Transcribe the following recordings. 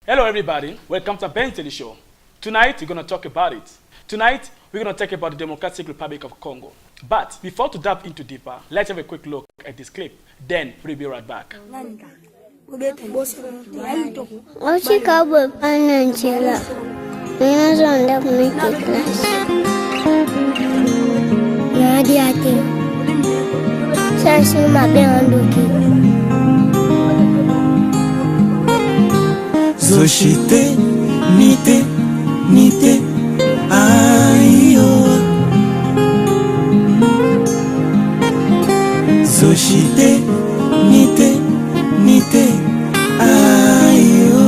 Hello everybody, welcome to Mabenz show. Tonight we're going to talk about it. Tonight we're going to talk about the Democratic Republic of Congo. But before to dive into deeper, let's have a quick look at this clip. Then we'll be right back. Société, nité, aïe oh. Société, nité, aïe oh.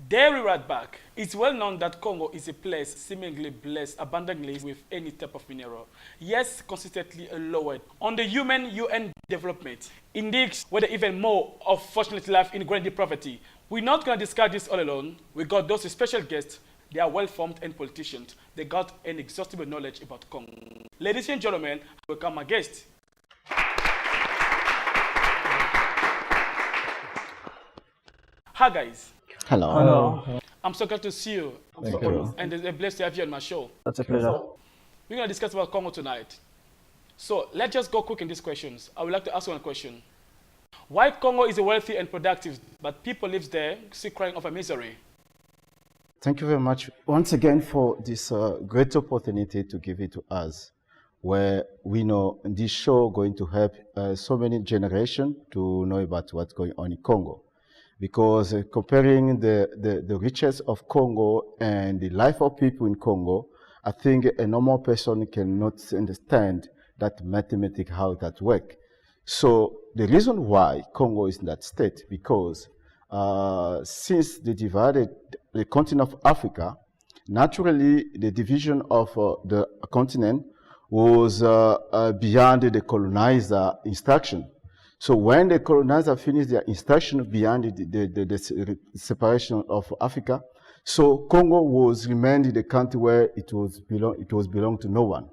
There we're right back. It's well known that Congo is a place seemingly blessed abundantly with any type of mineral, yes, consistently lowered on the UN development index, where there even more of fortunate life in great poverty. We're not going to discuss this all alone. We got those special guests. They are well-formed and politicians. They got an exhaustible knowledge about Congo. Ladies and gentlemen, welcome my guest. Hi guys. Hello. I'm so glad to see you. Thank you. And it's a blessed to have you on my show. That's a pleasure. We're going to discuss about Congo tonight. So let's just go quick in these questions. I would like to ask one question. Why Congo is wealthy and productive, but people live there still crying over misery? Thank you very much once again for this great opportunity to give it to us, where we know this show going to help so many generations to know about what's going on in Congo. Because comparing the riches of Congo and the life of people in Congo, I think a normal person cannot understand that mathematics, how that works. So the reason why Congo is in that state, because since they divided the continent of Africa, naturally the division of the continent was beyond the colonizer instruction. So when the colonizer finished their instruction beyond the separation of Africa, so Congo was remained the country where it was belong to no one.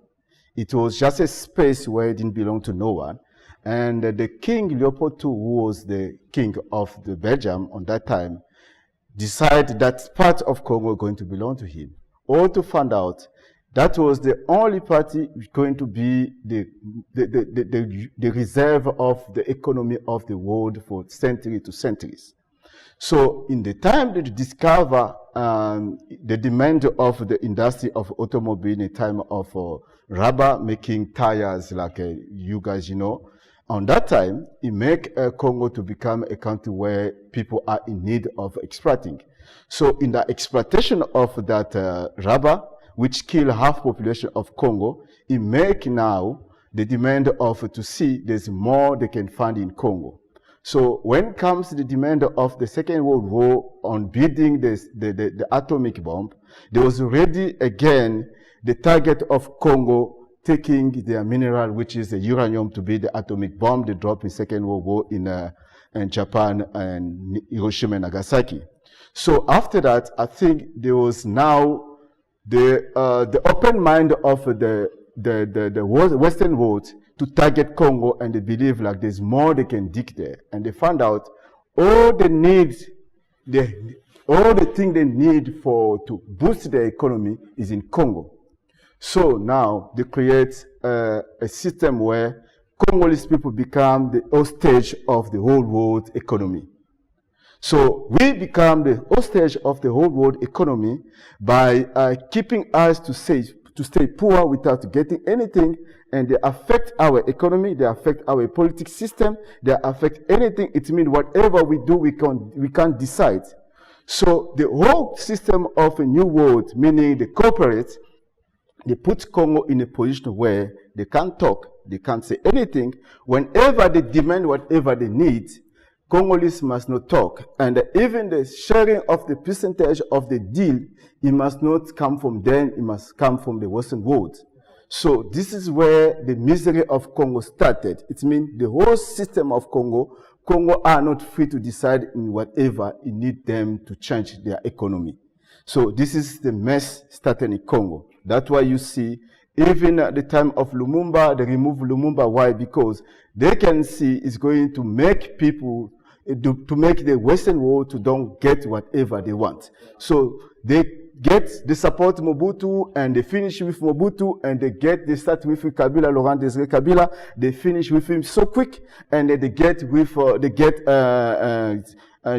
It was just a space where it didn't belong to no one. And the King Leopold II, who was the king of the Belgium on that time, decided that part of Congo going to belong to him. Or to find out that was the only party going to be the reserve of the economy of the world for century to centuries. So in the time they discover the demand of the industry of automobile in the time of rubber making tires, like you guys know, on that time, it make Congo to become a country where people are in need of exploiting. So in the exploitation of that rubber, which kill half population of Congo, it make now the demand of to see there's more they can find in Congo. So when comes the demand of the Second World War on building the atomic bomb, there was already again the target of Congo taking their mineral, which is the uranium, to build the atomic bomb they dropped in Second World War in Japan and Hiroshima and Nagasaki. So after that, I think there was now the open mind of the Western world to target Congo, and they believe like there's more they can dig there, and they found out all the thing they need to boost their economy is in Congo. So now they create a system where Congolese people become the hostage of the whole world economy. So we become the hostage of the whole world economy by keeping us to stay poor without getting anything, and they affect our economy, they affect our political system, they affect anything. It means whatever we do, we can't decide. So the whole system of a new world, meaning the corporate, they put Congo in a position where they can't talk, they can't say anything. Whenever they demand whatever they need, Congolese must not talk, and even the sharing of the percentage of the deal, it must not come from them, it must come from the Western world. So this is where the misery of Congo started. It means the whole system of Congo are not free to decide in whatever it needs them to change their economy. So this is the mess started in Congo. That's why you see Even at the time of Lumumba, they removed Lumumba. Why? Because they can see it's going to make people, to make the Western world to don't get whatever they want. So they support Mobutu, and they finish with Mobutu, and they start with Kabila, Laurent Desire Kabila. They finish with him so quick, and then they get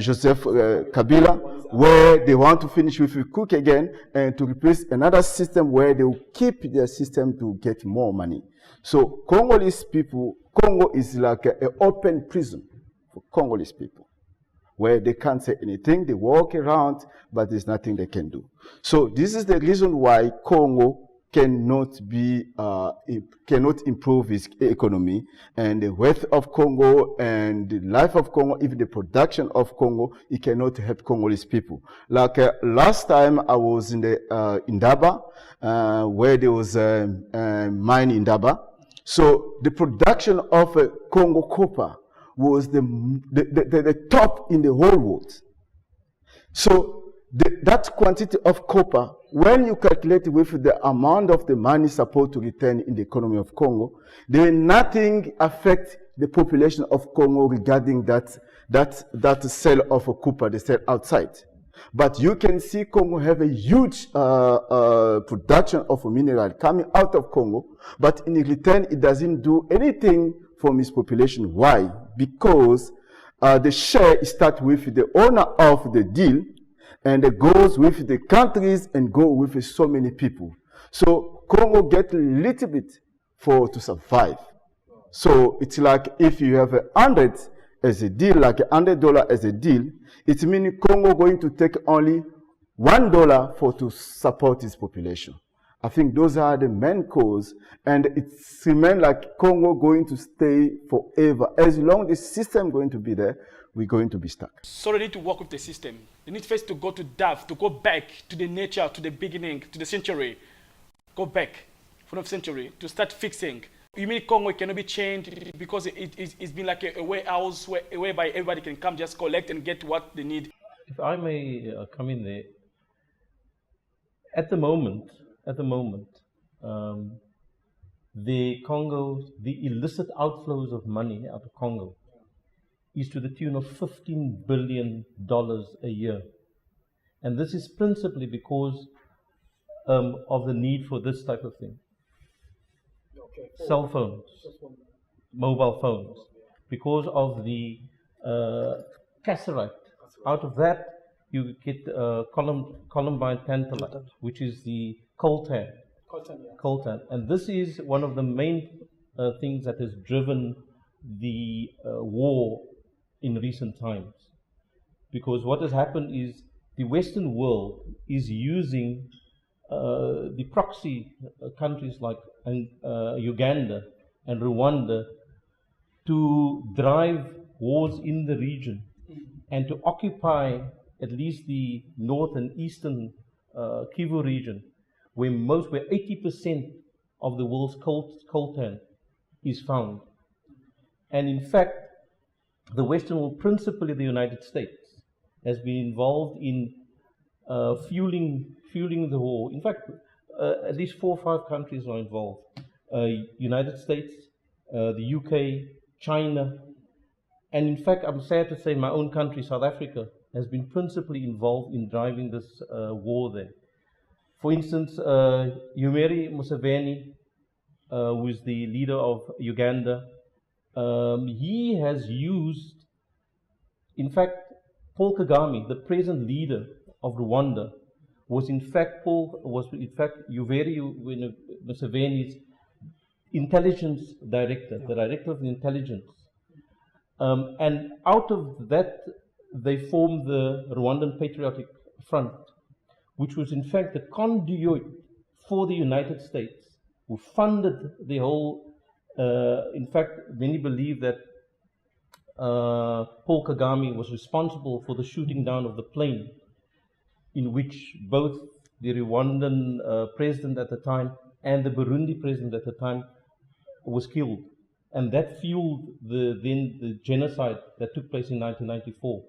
Joseph Kabila, where they want to finish with Cook again, and to replace another system where they will keep their system to get more money. So Congolese people, Congo is like an open prison for Congolese people, where they can't say anything, they walk around, but there's nothing they can do. So this is the reason why Congo cannot improve its economy, and the wealth of Congo and the life of Congo, even the production of Congo, it cannot help Congolese people. Like last time I was in the Indaba, where there was a mine in Indaba. So the production of Congo copper was the top in the whole world. So that quantity of copper, when you calculate with the amount of the money supposed to return in the economy of Congo, there nothing affect the population of Congo regarding that sale of copper, they sell outside. But you can see Congo have a huge production of mineral coming out of Congo, but in return it doesn't do anything for its population. Why? Because the share starts with the owner of the deal, and it goes with the countries and go with so many people. So Congo get a little bit to survive. So it's like if you have 100 as a deal, like $100 as a deal, it means Congo going to take only $1 to support its population. I think those are the main cause, and it remains like Congo going to stay forever. As long as the system going to be there, we're going to be stuck. So they need to work with the system. They need first to go to depth, to go back to the nature, to the beginning, to the century. Go back from the century to start fixing. You mean Congo cannot be changed because it's been like a warehouse whereby everybody can come just collect and get what they need? If I may come in there, at the moment, the illicit outflows of money out of Congo is to the tune of $15 billion a year. And this is principally because of the need for this type of thing. Cell phones, mobile phones, because of the cassiterite. Out of that, you get columbine tantalite, which is the coltan. And this is one of the main things that has driven the war in recent times. Because what has happened is the Western world is using the proxy countries like Uganda and Rwanda to drive wars in the region and to occupy at least the north and eastern Kivu region, where 80% of the world's coltan is found. And in fact, the Western world, principally the United States, has been involved in fueling the war. In fact, at least 4 or 5 countries are involved. United States, the UK, China, and in fact, I'm sad to say my own country, South Africa, has been principally involved in driving this war there. For instance, Yoweri Museveni, who is the leader of Uganda, he has used, in fact, Paul Kagame, the present leader of Rwanda, was in fact Yoweri Museveni's intelligence director, the director of the intelligence. And out of that, they formed the Rwandan Patriotic Front, which was in fact the conduit for the United States, who funded the whole. In fact, many believe that Paul Kagame was responsible for the shooting down of the plane in which both the Rwandan president at the time and the Burundi president at the time was killed. And that fueled the genocide that took place in 1994,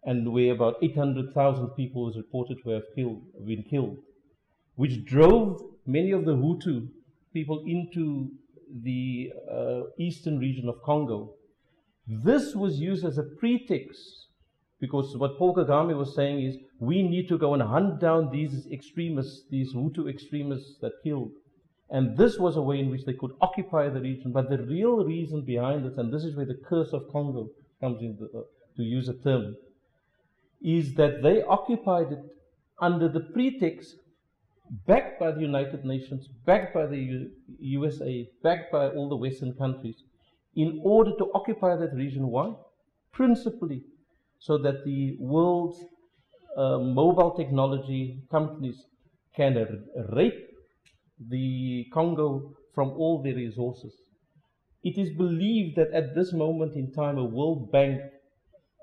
and where about 800,000 people was reported to have been killed, which drove many of the Hutu people into the eastern region of Congo, this was used as a pretext, because what Paul Kagame was saying is, we need to go and hunt down these extremists, these Hutu extremists that killed. And this was a way in which they could occupy the region. But the real reason behind it, and this is where the curse of Congo comes in, to use a term, is that they occupied it under the pretext, backed by the United Nations, backed by the USA, backed by all the Western countries, in order to occupy that region. Why? Principally, so that the world's mobile technology companies can rape the Congo from all their resources. It is believed that at this moment in time, a World Bank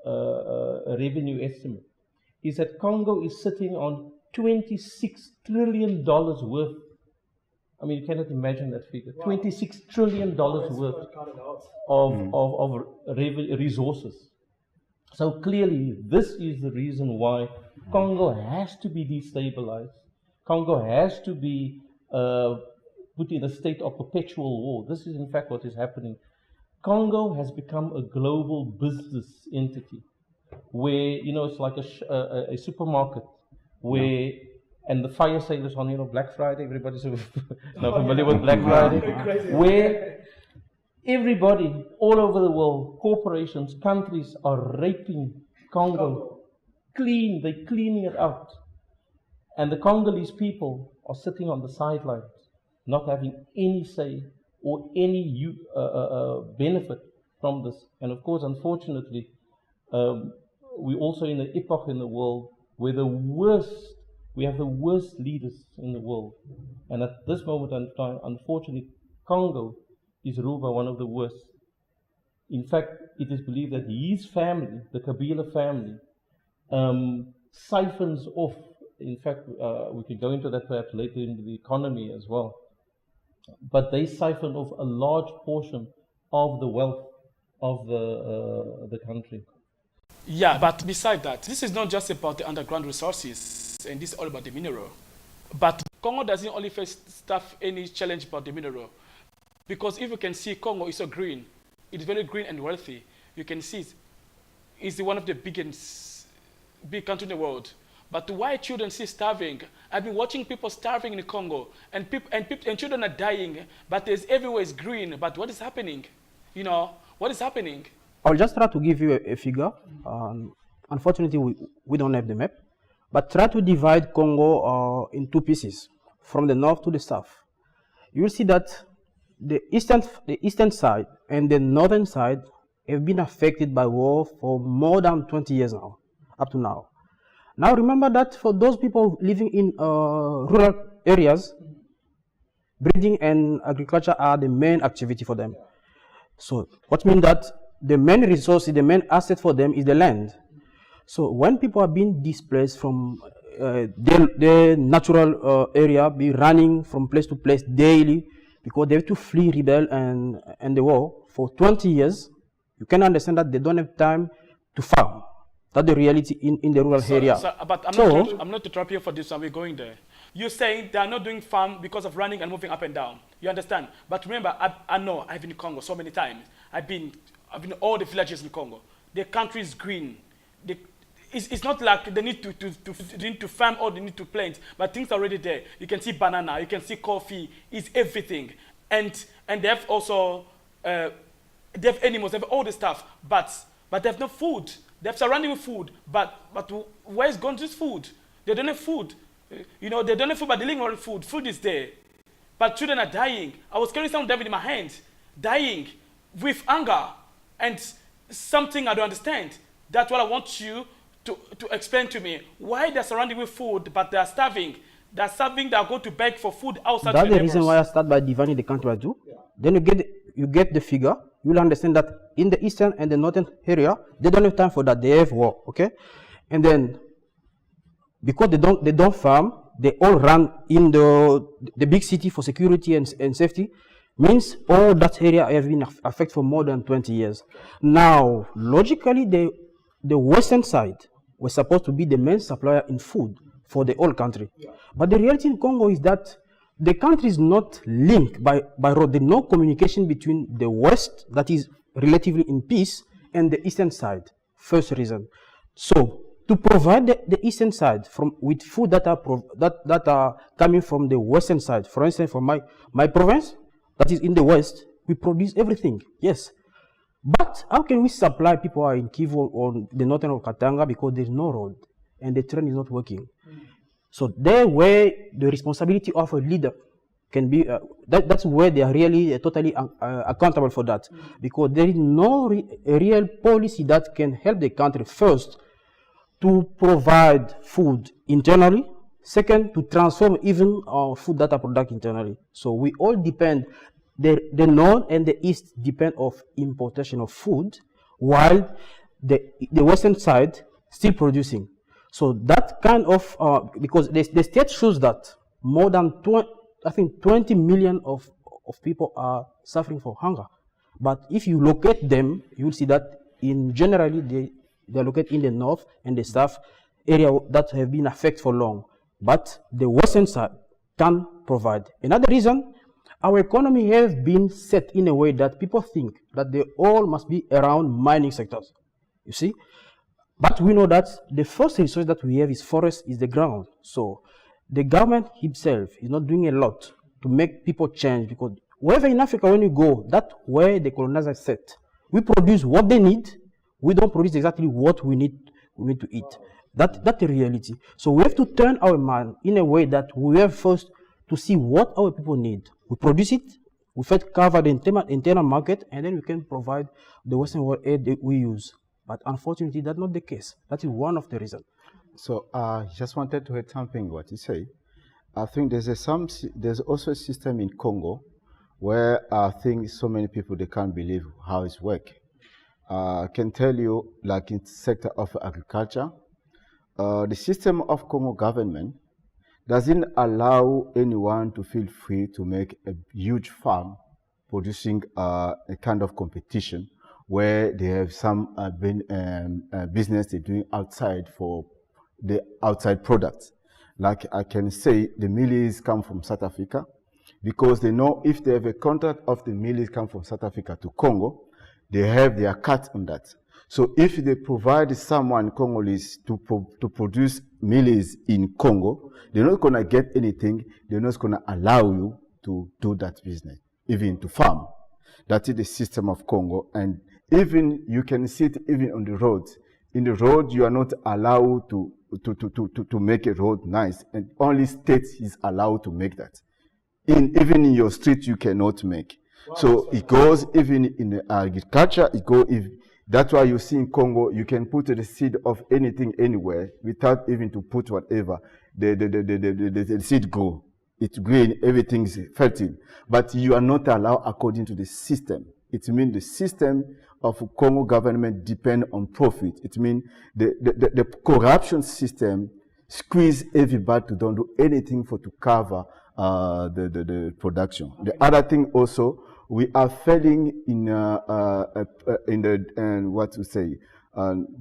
revenue estimate is that Congo is sitting on $26 trillion worth. I mean, you cannot imagine that figure. Wow. $26 trillion worth of resources. So clearly, this is the reason why Congo has to be destabilized. Congo has to be put in a state of perpetual war. This is in fact what is happening. Congo has become a global business entity where, you know, it's like a supermarket where, and the fire sale is on, you know, Black Friday, everybody's familiar with Black Friday, where everybody all over the world, corporations, countries are raping Congo. They're cleaning it out. And the Congolese people are sitting on the sidelines, not having any say or any benefit from this. And of course, unfortunately, we're also in an epoch in the world where we have the worst leaders in the world. And at this moment in time, unfortunately, Congo is ruled by one of the worst. In fact, it is believed that his family, the Kabila family, siphons off. In fact, we can go into that perhaps later into the economy as well. But they siphon off a large portion of the wealth of the country. Yeah, but beside that, this is not just about the underground resources, and this is all about the mineral. But Congo doesn't only face any challenge about the mineral. Because if you can see, Congo is so green. It's very green and wealthy. You can see it's one of the big countries in the world. But why children still starving? I've been watching people starving in Congo, and children are dying. But there's everywhere is green. But what is happening? You know, what is happening? I'll just try to give you a figure. Unfortunately, we don't have the map. But try to divide Congo in two pieces, from the north to the south. You will see that the eastern side and the northern side have been affected by war for more than 20 years now, up to now. Now remember that for those people living in rural areas, breeding and agriculture are the main activity for them. So what means that the main resource, the main asset for them is the land. So when people are being displaced from their natural area, be running from place to place daily, because they have to flee rebel and the war for 20 years, you can understand that they don't have time to farm. That's the reality in the rural area. But I'm not interrupting you for this one. We're going there. You're saying they are not doing farm because of running and moving up and down. You understand? But remember, I know I've been in Congo so many times. I've been all the villages in Congo. The country is green. It's not like they need to farm or they need to plant, but things are already there. You can see banana, you can see coffee, it's everything. And they have also, they have animals, they have all the stuff, but they have no food. They have surrounding with food, but where's gone this food? They don't have food. You know, they don't have food, but they're living on food. Food is there. But children are dying. I was carrying some of them in my hands, dying with hunger and something I don't understand. That's what I want you to explain to me. Why they're surrounded with food, but they're starving. They're starving, they're going to beg for food outside. That's the reason why I start by dividing the country by two. Yeah. Then you get the figure. You will understand that in the eastern and the northern area, they don't have time for that. They have war, okay? And then, because they don't farm, they all run in the big city for security and safety. Means all that area have been affected for more than 20 years. Now, logically, the western side was supposed to be the main supplier in food for the whole country. Yeah. But the reality in Congo is that the country is not linked by road. There's no communication between the west, that is relatively in peace, and the eastern side. First reason. So to provide the eastern side with food that are coming from the western side, for instance, from my province, that is in the west, we produce everything. Yes. But how can we supply people who are in Kivu or the northern of Katanga, because there's no road and the train is not working? So there where the responsibility of a leader can be, that's where they are really totally accountable for that, because there is no real policy that can help the country, first, to provide food internally, second, to transform even food that are produced internally. So we all depend, the north and the east depend of importation of food, while the western side still producing. So that kind of, because the state shows that more than 20 million of people are suffering from hunger. But if you locate them, you will see that in generally they are located in the north and the south area that have been affected for long. But the western side can provide. Another reason, our economy has been set in a way that people think that they all must be around mining sectors. You see? But we know that the first resource that we have is forest, is the ground. So the government himself is not doing a lot to make people change, because wherever in Africa when you go, that's where the colonizers set. We produce what they need. We don't produce exactly what we need to eat. That's the reality. So we have to turn our mind in a way that we have first to see what our people need. We produce it, we first cover the internal market, and then we can provide the Western world aid that we use. But unfortunately, that's not the case. That is one of the reasons. So I just wanted to add something what you say. I think there's also a system in Congo where I think so many people, they can't believe how it's working. I can tell you, like in the sector of agriculture, the system of Congo government doesn't allow anyone to feel free to make a huge farm producing a kind of competition where they have some business they're doing outside for the outside products. Like I can say, the mealies come from South Africa, because they know if they have a contract of the mealies come from South Africa to Congo, they have their cut on that. So if they provide someone Congolese to produce mealies in Congo, they're not going to get anything. They're not going to allow you to do that business, even to farm. That is the system of Congo. And even you can see it even on the road. In the road, you are not allowed to make a road nice, and only state is allowed to make that. Even in your street, you cannot make. Wow. So it goes even in the agriculture. That's why you see in Congo, you can put the seed of anything anywhere without even to put whatever. The seed grow. It's green, everything is fertile. But you are not allowed according to the system. It means the system of Congo government depend on profit. It means the corruption system squeeze everybody to don't do anything to cover the production. The other thing also, we are failing in the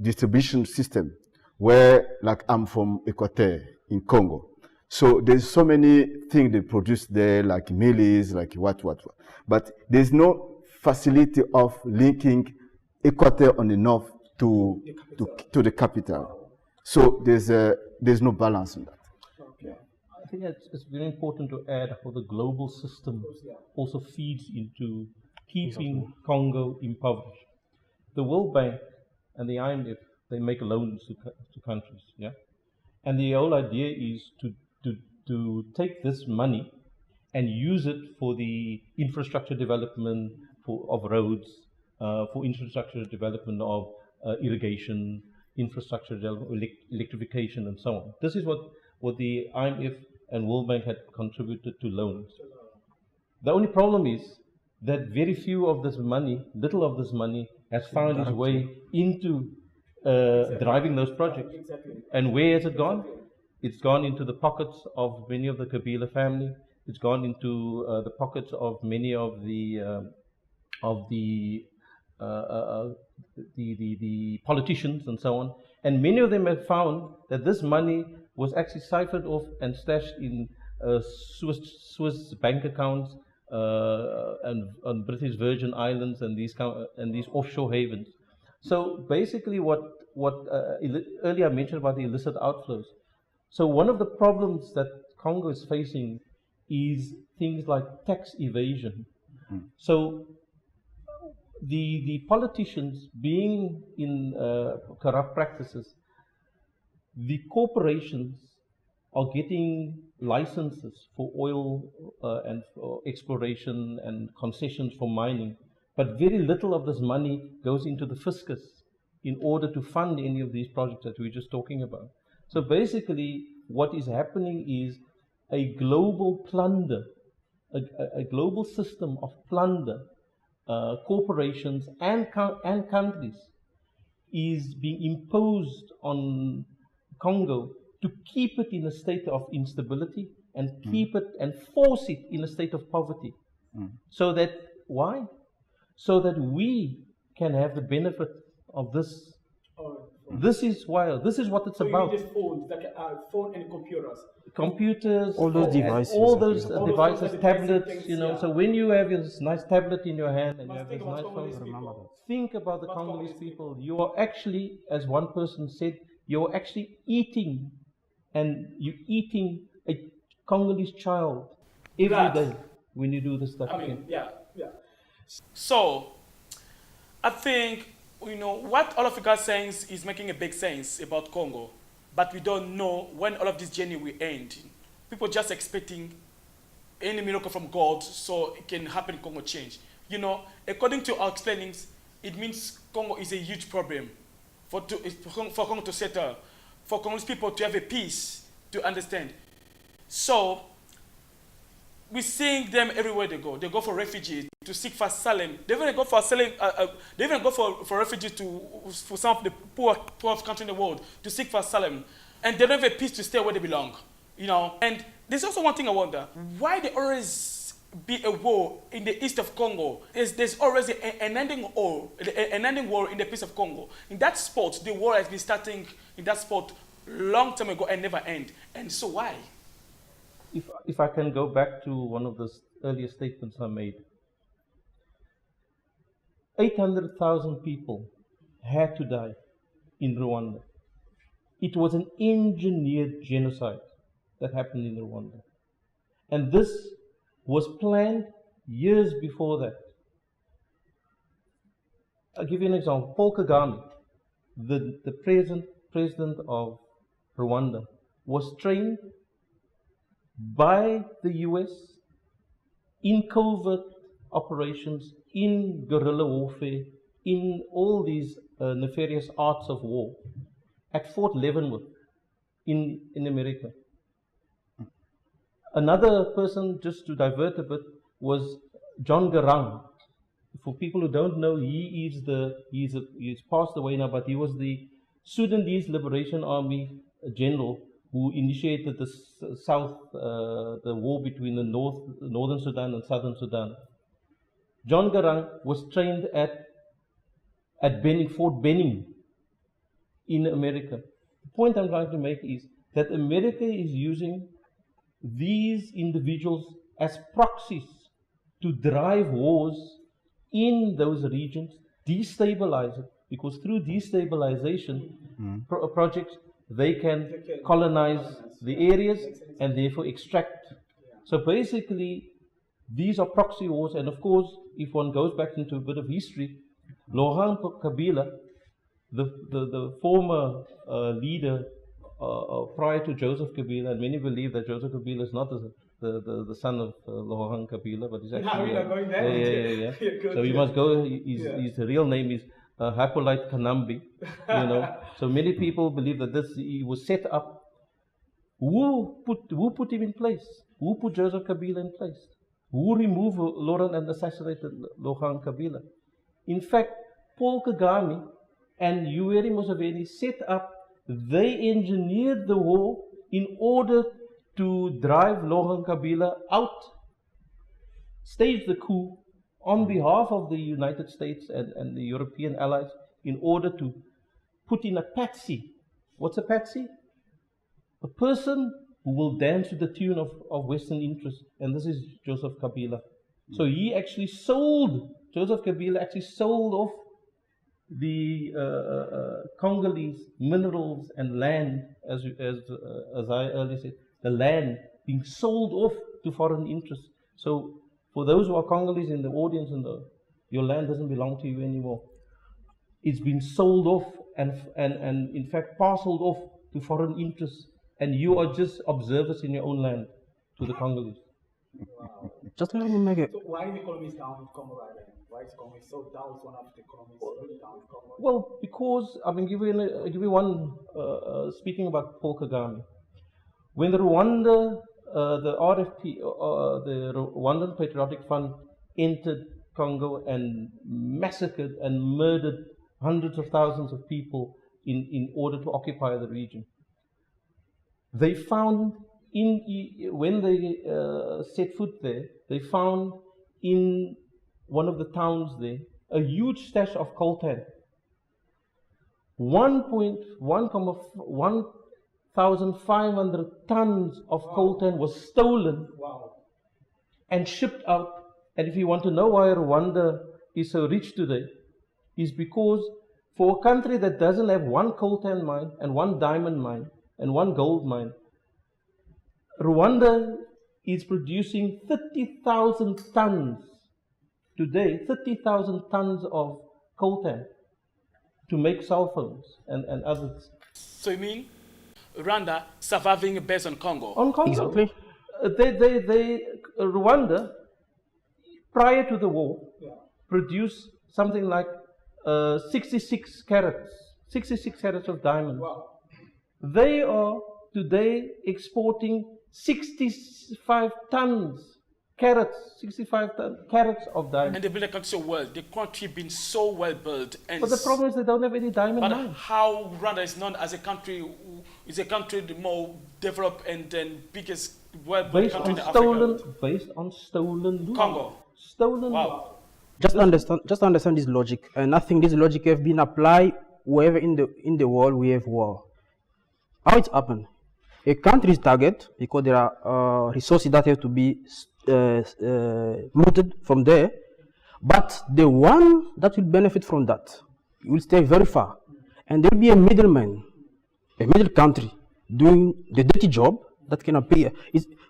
distribution system, where like I'm from Equateur in Congo. So there's so many things they produce there, like mealies, like what. But there's no facility of linking Equateur on the north to the capital. So there's no balance in that. I think it's very important to add how the global system also feeds into keeping Congo impoverished. The World Bank and the IMF, they make loans to countries, yeah? And the whole idea is to take this money and use it for the infrastructure development of roads, for infrastructure development of irrigation, infrastructure development, electrification, and so on. This is what the IMF and World Bank had contributed to loans. The only problem is that very few of this money, little of this money, has found its way into driving those projects. And where has it gone? It's gone into the pockets of many of the Kabila family. It's gone into the pockets of many of the politicians and so on. And many of them have found that this money was actually siphoned off and stashed in Swiss bank accounts, and on British Virgin Islands and these offshore havens. So basically, earlier I mentioned about the illicit outflows. So one of the problems that Congo is facing is things like tax evasion. So the politicians being in corrupt practices, the corporations are getting licenses for oil and for exploration and concessions for mining, but very little of this money goes into the fiscus in order to fund any of these projects that we were just talking about. So basically, what is happening is a global plunder, a global system of plunder, corporations and countries is being imposed on Congo to keep it in a state of instability and keep it and force it in a state of poverty. So that, why? So that we can have the benefit of this. This is why. This is what it's about. You need phones, like phone and computers. All those devices. All those All devices, those tablets. things, you know. yeah. So when you have this nice tablet in your hand and you have Think this about nice Congolese phone, people. think about the About Congolese Congolese people. You are actually, as one person said, you're actually eating, and you're eating a Congolese child every day when you do this stuff. I mean, yeah. So, I think, what all of you guys saying is making a big sense about Congo, but we don't know when all of this journey will end. People just expecting any miracle from God so it can happen, Congo change. According to our explainings, it means Congo is a huge problem for Congo to settle, for Congolese people to have a peace, to understand. So, we're seeing them everywhere they go. They go for refugees, to seek for asylum. They even go for asylum. They even go for refugees for some of the poor countries in the world to seek for asylum, and they don't have a peace to stay where they belong. And there's also one thing I wonder: why there always be a war in the east of Congo? There's always an ending war in the peace of Congo. In that spot, the war has been starting in that spot long time ago and never end. And so why? If I can go back to one of the earlier statements I made, 800,000 people had to die in Rwanda. It was an engineered genocide that happened in Rwanda. And this was planned years before that. I'll give you an example. Paul Kagame, the president of Rwanda, was trained by the US in covert operations, in guerrilla warfare, in all these nefarious arts of war at Fort Leavenworth in America. Another person, just to divert a bit, was John Garang. For people who don't know, he's passed away now, but he was the Sudanese Liberation Army general who initiated the the war between the northern Sudan and southern Sudan. John Garang was trained at Fort Benning in America. The point I'm trying to make is that America is using these individuals as proxies to drive wars in those regions, destabilize it, because through destabilization projects, they can colonize the areas and therefore extract. So basically, these are proxy wars, and of course, if one goes back into a bit of history, Laurent Kabila, the former leader prior to Joseph Kabila, and many believe that Joseph Kabila is not the son of Laurent Kabila, but he's actually yeah. So we must go. His real name is Hippolyte Kanambi. So many people believe that he was set up. Who put him in place? Who put Joseph Kabila in place? Who removed Laurent and assassinated Laurent Kabila? In fact, Paul Kagame and Yoweri Museveni set up. They engineered the war in order to drive Laurent Kabila out, staged the coup on behalf of the United States and the European allies in order to put in a patsy. What's a patsy? A person who will dance to the tune of Western interests, and this is Joseph Kabila. So Joseph Kabila actually sold off the Congolese minerals and land, as I earlier said, the land being sold off to foreign interests. So for those who are Congolese in the audience, your land doesn't belong to you anymore. It's been sold off and in fact parceled off to foreign interests, and you are just observers in your own land to the Congolese. Wow. Just let me make it. So why the economy is down in Congo right now? Why is Congo so down? It's one of the economies really down in Congo. Well, because I mean, give you one. Speaking about Paul Kagame, when the Rwanda, the RFP, the Rwandan Patriotic Front entered Congo and massacred and murdered hundreds of thousands of people in order to occupy the region, they found when they set foot there, they found in one of the towns there a huge stash of coltan. 1,500 tons of coltan was stolen and shipped out. And if you want to know why Rwanda is so rich today, is because for a country that doesn't have one coltan mine and one diamond mine and one gold mine, Rwanda is producing 30,000 tons today, 30,000 tons of coltan to make cell phones and others. So you mean Rwanda surviving based on Congo? On Congo. Exactly. Rwanda, prior to the war, produced something like 66 carats of diamonds. Wow. They are today exporting 65 carats of diamonds. And they build a country so well. The country been so well built. And But the problem is they don't have any diamond but mines. how Rwanda is known as a country, is a country the more developed and then biggest well-built Based country on in Africa. stolen loot. Congo. Stolen Wow. loot. Just understand this logic, and I think this logic have been applied wherever in the world we have war. How it happened? A country is target because there are resources that have to be looted from there, but the one that will benefit from that will stay very far, and there will be a middleman, a middle country doing the dirty job that can appear.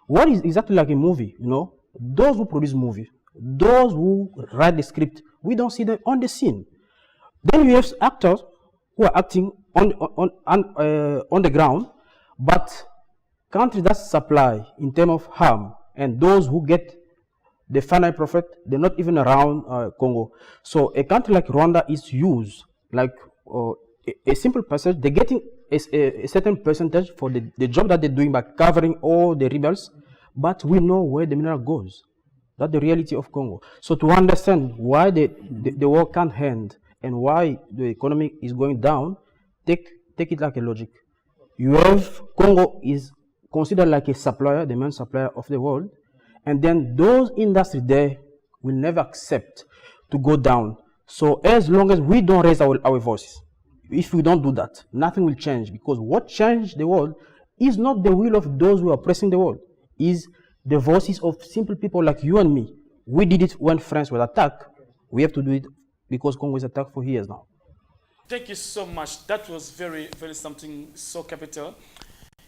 What is exactly like a movie, you know? Those who produce movie, those who write the script, we don't see them on the scene. Then we have actors who are acting on the ground, but countries that supply in terms of harm, and those who get the final profit, they're not even around Congo. So a country like Rwanda is used like a simple percentage. They're getting a certain percentage for the job that they're doing by covering all the rebels, but we know where the mineral goes. That's the reality of Congo. So to understand why the war can't end and why the economy is going down, take it like a logic. You have Congo is considered like a supplier, the main supplier of the world, and then those industries there will never accept to go down. So as long as we don't raise our voices, if we don't do that, nothing will change, because what changed the world is not the will of those who are oppressing the world, is the voices of simple people like you and me. We did it when France was attacked. We have to do it because Congo is attacked for years now. Thank you so much. That was very, very something so capital.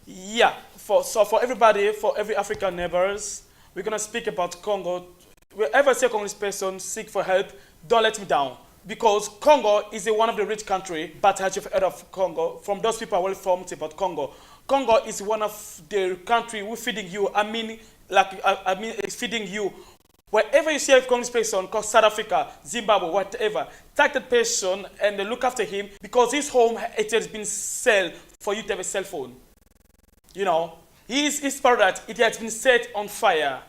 Yeah, for everybody, for every African neighbors, we're going to speak about Congo. Wherever I say Congolese person seek for help, don't let me down. Because Congo is one of the rich countries, but as you've heard of Congo, from those people are well informed about Congo. Congo is one of the countries who feeding you, it's feeding you. Wherever you see a Congolese person, called South Africa, Zimbabwe, whatever, take that person and look after him, because his home, it has been sold for you to have a cell phone. You know, his product, it has been set on fire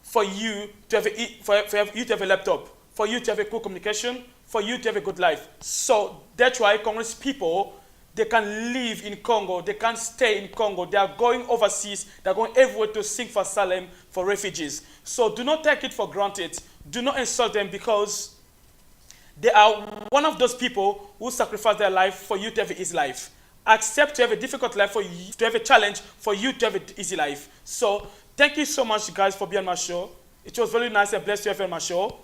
for you to have you to have a laptop, for you to have a good communication, for you to have a good life. So that's why Congolese people, they can live in Congo, they can stay in Congo, they are going overseas, they are going everywhere to sing for asylum for refugees. So do not take it for granted. Do not insult them, because they are one of those people who sacrifice their life for you to have his life. accept to have a difficult life for you, to have a challenge for you to have an easy life. So thank you so much, guys, for being on my show. It was very nice and blessed to have you on my show.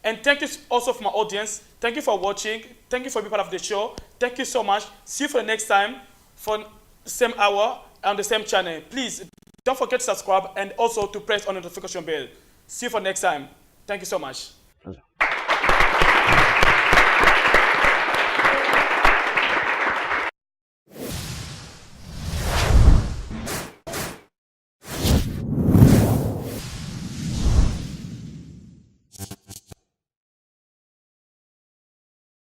And thank you also for my audience. Thank you for watching. Thank you for being part of the show. Thank you so much. See you for the next time for the same hour on the same channel. Please don't forget to subscribe and also to press on the notification bell. See you for next time. Thank you so much.